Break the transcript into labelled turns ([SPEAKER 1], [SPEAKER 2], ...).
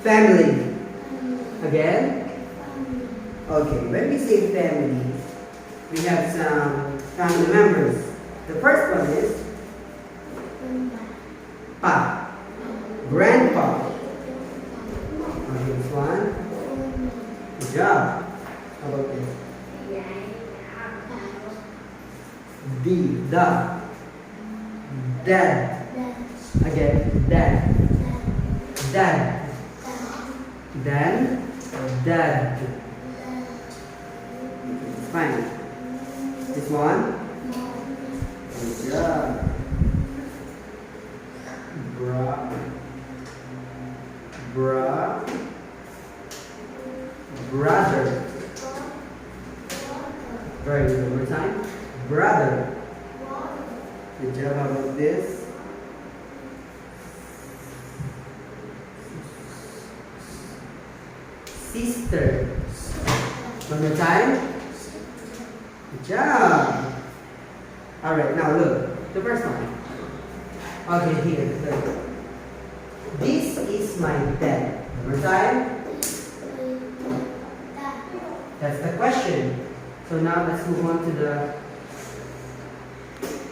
[SPEAKER 1] Family. Again? Okay, when we say family, we have some family members. The first one is Pa. Grandpa. Okay, this one. Good job. How about this? The. Dad. Again, dad. Dad. Then, dad. Fine. This one. Good job. Brother. Very good. One more time. Brother. Good job. How about this? Sister. One more time. Good job. Alright, now look. The first one. Okay, here. Look. This is my dad. One more time. That's the question. So now let's move on to the